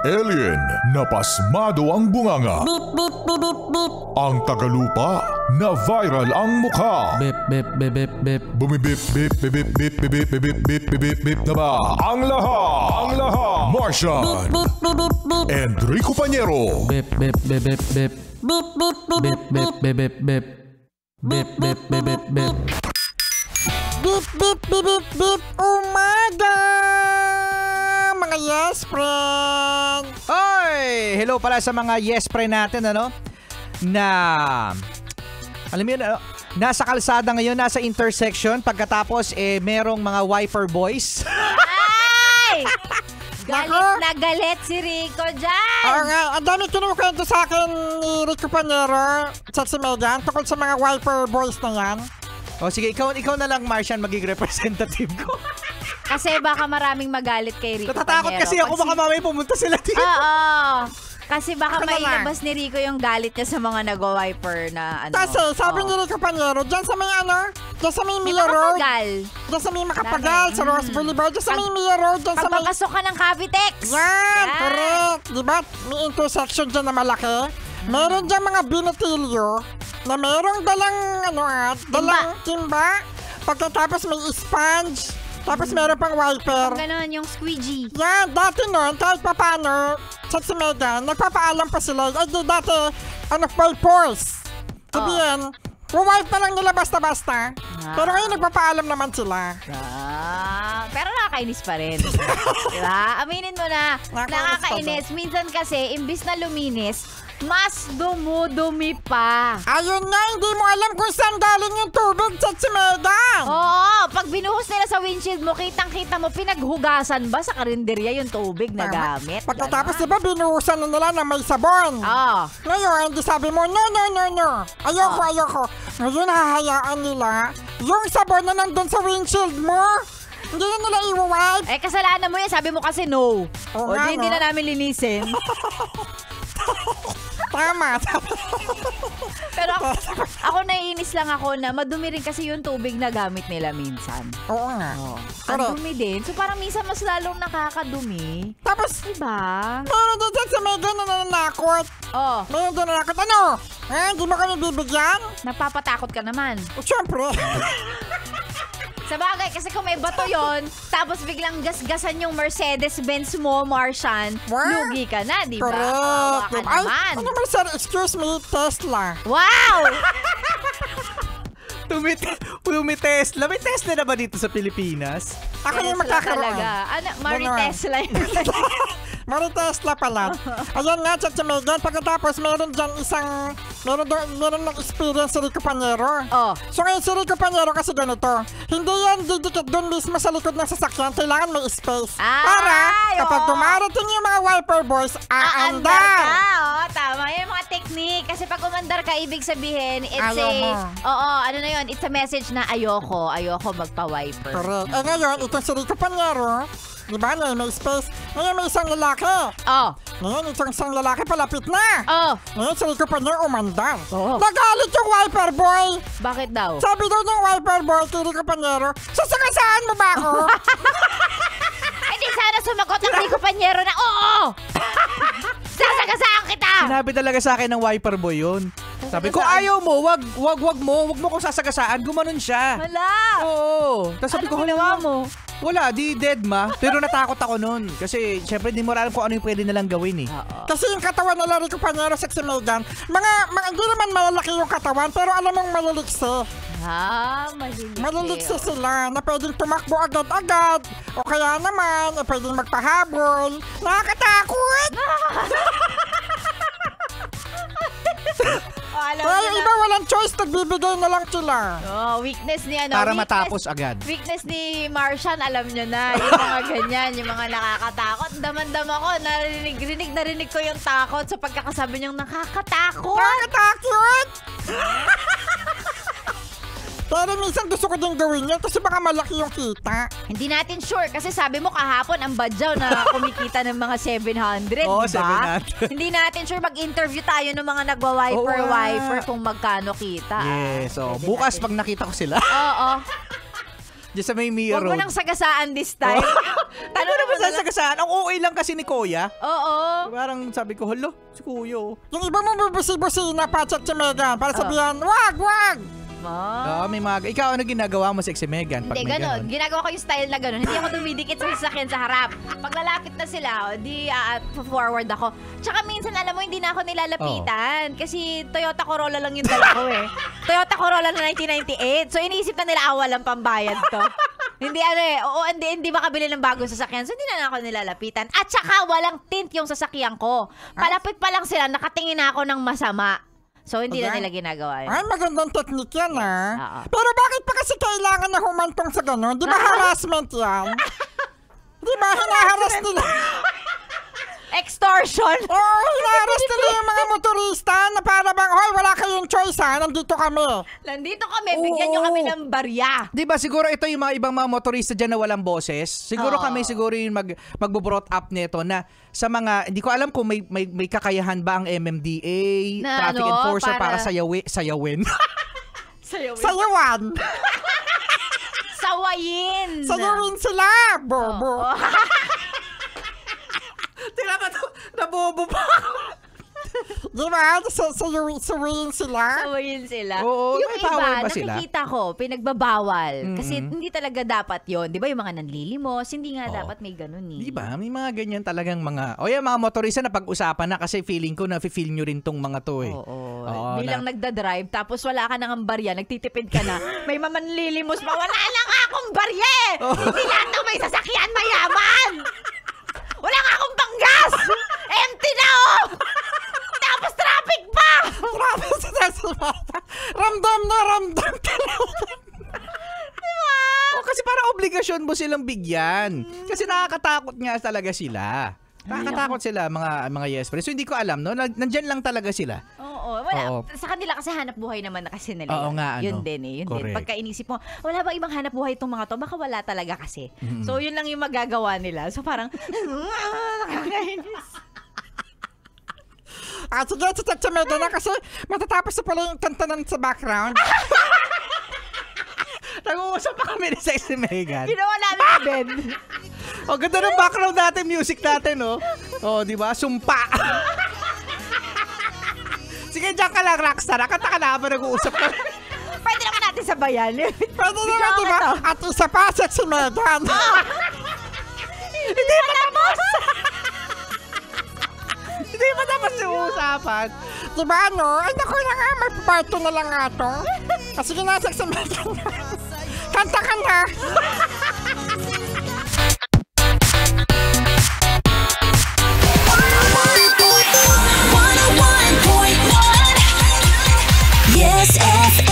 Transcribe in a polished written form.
alien na pasmado ang bunganga. Beep, beep, beep, beep, beep. Ang tagalupa na viral ang mukha. Bip, bip, bip, bip, bip. Bumibip, bip, bip, bip, bip, bip, bip, bip, bip, bip, bip, bip na ba? Ang lahat! Martian! Beep, beep, beep, beep. Enrico Pañero! Bip, bip, bip, bip, bip. Beep, beep, beep, Bip, beep, bip, bip, bip, bip. Bip, bip, bip, bip, bip. beep, beep, beep, beep, beep. Umaga! Mga yes, friend! Hoy! Hello pala sa mga yes friend natin, ano? Na, alam mo yun, nasa kalsada ngayon, nasa intersection. Pagkatapos, merong mga wiper boys. Ay! Galit Nako. na galit si Rico dyan! Oo nga, ang dami kinukwento sa akin ni Rico Pañero, Sexy Megan, tungkol sa mga wiper boys na yan. O sige, ikaw na lang, Martian, maging representative ko. Kasi baka maraming magalit kay Rico Natatakot Pañero. kasi ako, baka mamaya pumunta sila dito. Oo. Kasi baka Ako na lang. mailabas ni Rico yung galit niya sa mga nag-wiper na ano. Kasi sabi ni Rico Pañero, dyan sa may dyan sa may May Mia Road, makapagal. dyan sa may Makapagal, sa Ross Boulevard, dyan sa may Mia Road, dyan sa may... Pagpapasok ka ng Cavitex. Yan, correct. Diba? May intersection dyan na malaki. Meron dyan mga binatilyo na merong dalang timba. Pagkatapos may sponge. Tapos meron pang wiper. Ganon, yung squeegee. Yan, dati nun, kahit papano, Sexy Megan, nagpapaalam pa sila. Ay, di dati, by force. Sabihin, wipe na lang nila basta-basta. Pero ngayon, nagpapaalam naman sila. Pero nakakainis pa rin. Diba? Aminin mo na, nakakainis. Minsan kasi, imbis na luminis, mas dumudumi pa. Ayun nga, hindi mo alam kung saan galing yung tubig, Sexy Megan. Oo, pag binuhos nila sa windshield mo, kitang-kita mo, pinaghugasan ba sa karinderya yung tubig na gamit? Pagkatapos, diba, binuhusan na nila na may sabon. Oo. Ngayon, di sabi mo, no. Ayoko. Ngayon, hahayaan nila yung sabon na nandun sa windshield mo. Hindi na nila i-wipe. Eh, kasalanan mo yan. Sabi mo kasi no. Oo O nga, di, hindi no? na namin linisin. Tama. Pero ako naiinis lang ako na madumi rin kasi yung tubig na gamit nila minsan. Oo nga. Ang dumi din. So parang minsan mas lalong nakakadumi. Tapos, Diba? meron din dyan sa Megan na nananakot. Oh, Meron din nananakot. Ano? Hindi mo kami bibigyan? napapatakot ka naman. O, syempre. Sa bagay, kasi kung may bato yon, tapos biglang gasgasan yung Mercedes-Benz mo, Martian, Wow. lugi ka na, di ba? Correct. Kawawa ka Ay, naman. ano naman, sir? Excuse me, Tesla. Wow! Tesla. May Tesla na ba dito sa Pilipinas? Ako yung Tesla magkakaroon. talaga. Ano, Mari Ganon. Tesla yun. Mari Tesla pala. Ayan nga, Sexy Megan. Pagkatapos, meron dyan meron ng experience si Rico Pañero. Oh. So ngayon si Rico Pañero kasi ganito. Hindi yan didikit doon mismo sa likod ng sasakyan. Kailangan may space. Ay, Para kapag oo. dumarating yung mga wiper boys, Aandar aandar. ka, oh, tama. Yung mga technique. Kasi pag umandar ka, ibig sabihin, it's Ayaw mo. ano na yun, it's a message na ayoko magpa-wiper. Correct. Eh ngayon, itong si Rico Pañero, di ba, may space. Ngayon may isang lalaki. Oh, Ngayon, itong isang lalaki palapit na. oh, Ngayon, si Rico Pañero umandar. Oo. Nagalit yung wiper boy. bakit daw? Sabi daw ng wiper boy kay Rico Pañero, sasagasaan mo ba ako? Hindi sana sumagot ang Rico Pañero na, oo! Sasagasaan kita! Sinabi talaga sa akin ng wiper boy yun. Sabi ko, ayaw mo, wag mo kong sasagasaan. Gumanon siya. Wala! Oo. Tapos sabi ko, Anong ginawa mo? Wala, di dead ma. Pero natakot ako nun. Kasi, syempre, di mo alam kung ano yung pwede nalang gawin eh. Kasi yung katawan nila Rico Pañero, Sexy Megan, mga hindi naman malalaki yung katawan, pero alam mong maliliksi. Maliliksi. Maliliksi sila na pwedeng tumakbo agad-agad. O kaya naman, pwedeng magpahabol. Nakakatakot! Alam Kaya mo yung na. iba walang choice, nagbibigay na lang sila. Weakness ni Para matapos agad. Weakness ni Martian, alam nyo na. Yung mga ganyan, yung mga nakakatakot. Daman-dama ko, narinig ko yung takot sa pagkakasabi niyang nakakatakot. Nakakatakot! Pero minsan gusto ko din gawin yan kasi baka malaki yung kita. Hindi natin sure kasi sabi mo kahapon ang badyaw na kumikita ng mga 700, Oo, diba? 700. Hindi natin sure mag-interview tayo ng mga nagwa-wiper kung magkano kita. Yes, so Pwede bukas natin. pag nakita ko sila. Oo. Diyan sa may Mia Huwag mo Road. nang sagasaan this time. Ano naman sasagasaan? Ang OA lang kasi ni Kuya. Oo. Parang sabi ko, hala, si Kuya. Yung iba mo bubusi-busi na pa-check si Megan para sabihan, wag! May mga... Ikaw, ano ginagawa mo, Sexy Megan? Pag Hindi, may ganon. Ginagawa ko yung style na ganon. Hindi ako dumidikit sa sasakyan sa harap. Pag lalapit na sila, di forward ako. Tsaka minsan, alam mo, hindi na ako nilalapitan. Kasi Toyota Corolla lang yung dala ko eh. Toyota Corolla na 1998. So, iniisip na nila, walang pambayad to. Hindi hindi makabili ng bagong sasakyan. So, hindi na ako nilalapitan. At saka, walang tint yung sasakyan ko. Palapit pa lang sila, nakatingin na ako ng masama. So, hindi na nila ginagawa yun. Ay, magandang technique yan, Oo. Pero bakit pa kasi kailangan na humantong sa gano'n? Di ba harassment yan? Di ba hinaharas nila? Extortion! Oo, hinaharas nila yung mga motorista na para bang, hoy, wala kayong choice nandito kami. Nandito kami, bigyan nyo kami ng barya. Di ba siguro ito yung mga ibang mga motorista dyan na walang boses? Siguro kami siguro yung magbo-brought up nito na sa mga, hindi ko alam kung may kakayahan ba ang MMDA, Na traffic enforcer para sayawin. Sayawin. Sayawan. Sawayin. Sayawin sila, bobo. Tila ba ito? Nabobo pa. Di ba? Sayayin sila. Sawayin sila. Oo, yung may iba, power ba sila? nakikita ko, pinagbabawal. Kasi hindi talaga dapat yon. Di ba yung mga nanlilimos, hindi nga dapat may ganun eh. Di ba? May mga ganyan talagang mga... O yan, mga motorista na pag-usapan na kasi feeling ko na feel nyo rin tong mga to eh. Oo. Bilang nagdadrive, tapos wala ka nang barya, nagtitipid ka na, may mamanlilimos pa, wala lang akong barya eh! Hindi lahat ng may sasakyan mayaman! Wala nga akong panggas! Empty na oh! Tapos traffic pa! Ramdam ka lang. O kasi para obligasyon mo silang bigyan. Kasi nakakatakot nga talaga sila. Nakakatakot sila mga yes friends. So hindi ko alam no, nandyan lang talaga sila. Oo, wala. Sa kanila kasi hanap buhay naman na kasi nila. Oo nga, yun ano. din eh. Yun Correct. din. Pagka inisip mo, wala ba ibang hanap buhay itong mga to? Baka wala talaga kasi. So yun lang yung magagawa nila. So parang, nakakainis. Sige, check sa Megan na kasi matatapos na pala yung kantanan sa background. Nag-uusap pa kami ni Sexy Megan. Ginawa namin ni Ben. O ganda ng background natin, music natin, no? O, di ba? Sumpa. Sige, dyan ka lang, Rockstar. Kanta ka na habang nag-uusap ka. Pwede naman natin sabayan. Pwede naman, di ba? At isa pa, Sexy Megan. Hindi pa tapos. Hindi pa tapos yung usapan. Di ba, no? Ay, naku na nga, may part 2 na lang nga to. Sige na, Sexy Megan. Kanta ka na. Yes, FM.